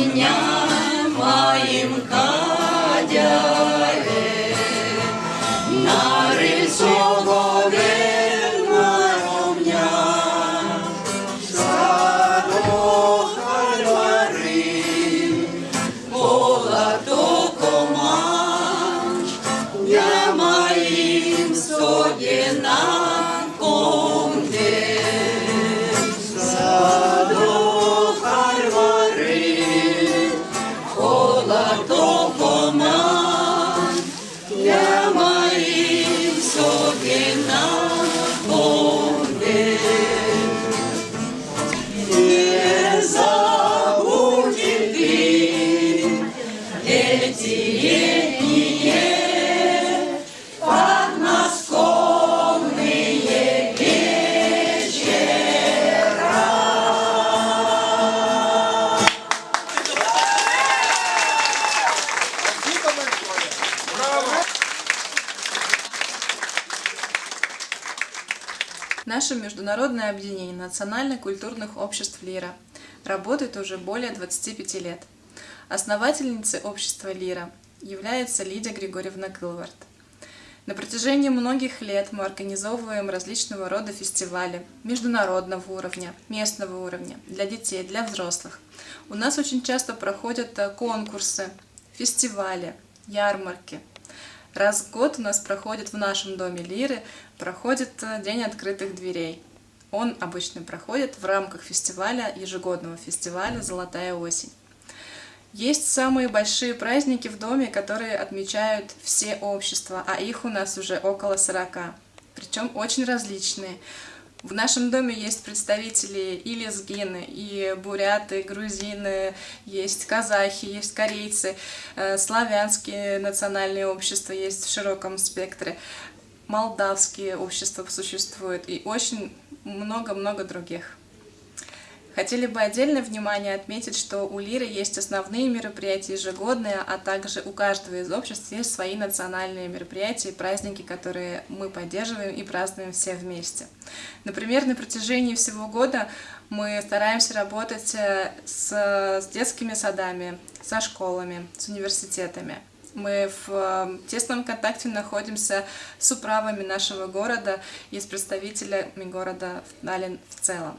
дням моим ходяре, нарисовывай на меня саду хальвары, полоток оман, я моим согенам комде. Саду хальвары, полоток оман, я моим согенам комде. Не забудь ты эти летние подмосковные вечера. Наше международное объединение национально-культурных обществ «Лира» работает уже более 25 лет. Основательницей общества «Лира» является Лидия Григорьевна Кылвард. На протяжении многих лет мы организовываем различного рода фестивали международного уровня, местного уровня, для детей, для взрослых. У нас очень часто проходят конкурсы, фестивали, ярмарки. Раз в год у нас проходит в нашем доме Лиры, проходит День открытых дверей. Он обычно проходит в рамках фестиваля, ежегодного фестиваля «Золотая осень». Есть самые большие праздники в доме, которые отмечают все общества, а их у нас уже около 40, причем очень различные. В нашем доме есть представители и лезгины, и буряты, и грузины, есть казахи, есть корейцы, славянские национальные общества есть в широком спектре, молдавские общества существуют и очень много-много других. Хотели бы отдельное внимание отметить, что у Лиры есть основные мероприятия ежегодные, а также у каждого из обществ есть свои национальные мероприятия и праздники, которые мы поддерживаем и празднуем все вместе. Например, на протяжении всего года мы стараемся работать с детскими садами, со школами, с университетами. Мы в тесном контакте находимся с управами нашего города и с представителями города Таллин в целом.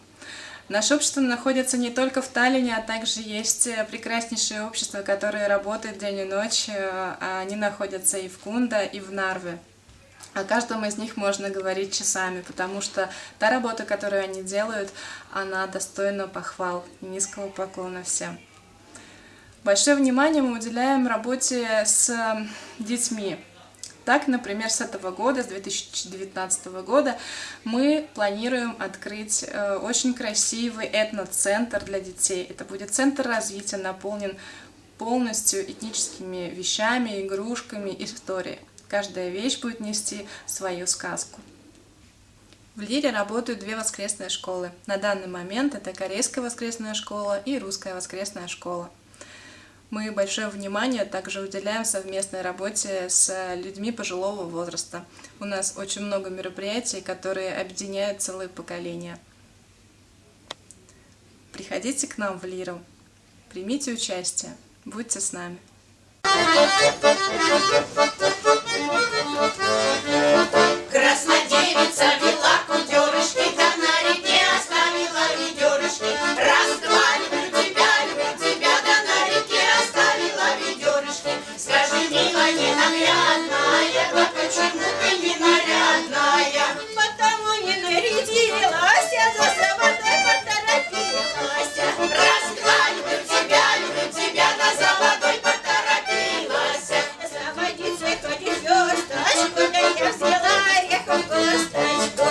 Наше общество находится не только в Таллине, а также есть прекраснейшие общества, которые работают день и ночь. Они находятся и в Кунда, и в Нарве. О каждом из них можно говорить часами, потому что та работа, которую они делают, она достойна похвал и низкого поклона всем. Большое внимание мы уделяем работе с детьми. Так, например, с этого года, с 2019 года, мы планируем открыть очень красивый этноцентр для детей. Это будет центр развития, наполнен полностью этническими вещами, игрушками, историей. Каждая вещь будет нести свою сказку. В Лире работают две воскресные школы. На данный момент это корейская воскресная школа и русская воскресная школа. Мы большое внимание также уделяем совместной работе с людьми пожилого возраста. У нас очень много мероприятий, которые объединяют целые поколения. Приходите к нам в Лиру, примите участие, будьте с нами. Краснодевица вела кутерышки, да на реке оставила ведерышки. Раз, два, люблю тебя, да на реке оставила ведерышки. Скажи, милая, ненаглядная, да почему ты ненарядная? Потому не нарядилась, я за собой поторопилась. Раз, два, люблю тебя, да за водой поторопилась. За водицей ходит версточку, да я взяла орехом косточку.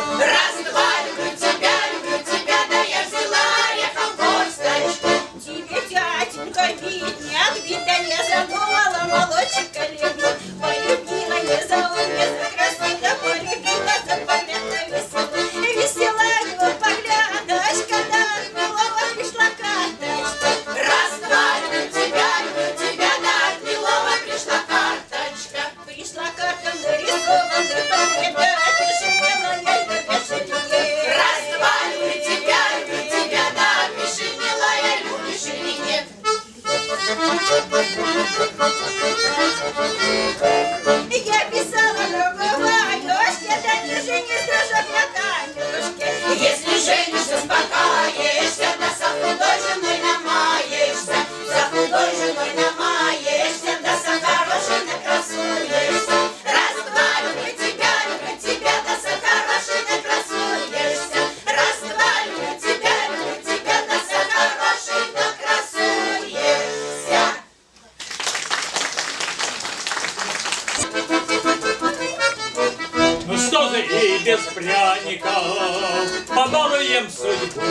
подолуем судьбу.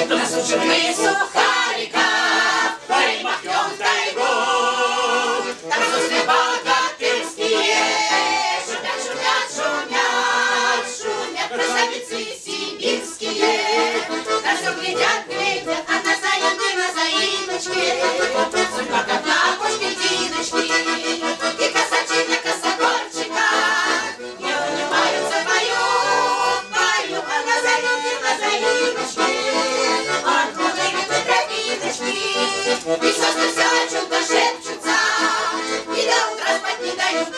Насушим мы сухариков, перемахнем тайгу. Там сосны богатырские, шумят, шумят, шумят, шумят красавицы сибирские. На все глядят, глядят, а на заимки, на заимочке. Судьба как на окошке Диночки, и косачи на косогорчиках не унимаются, поют, поют, а на заимки, на заимочке. Откуда эти тропиночки? И сосны все о чем-то шепчутся, и до утра спать не дают.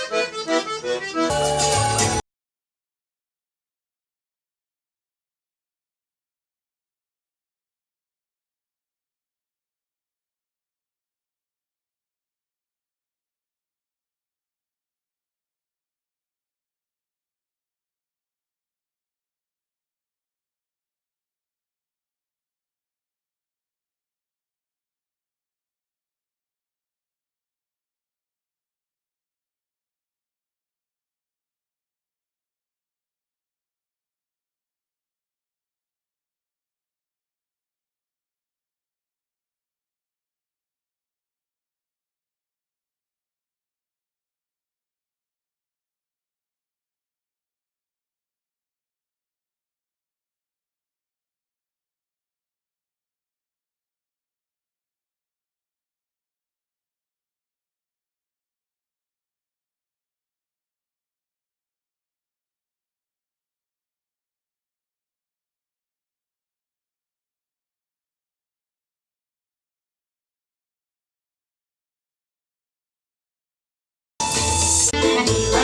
Мила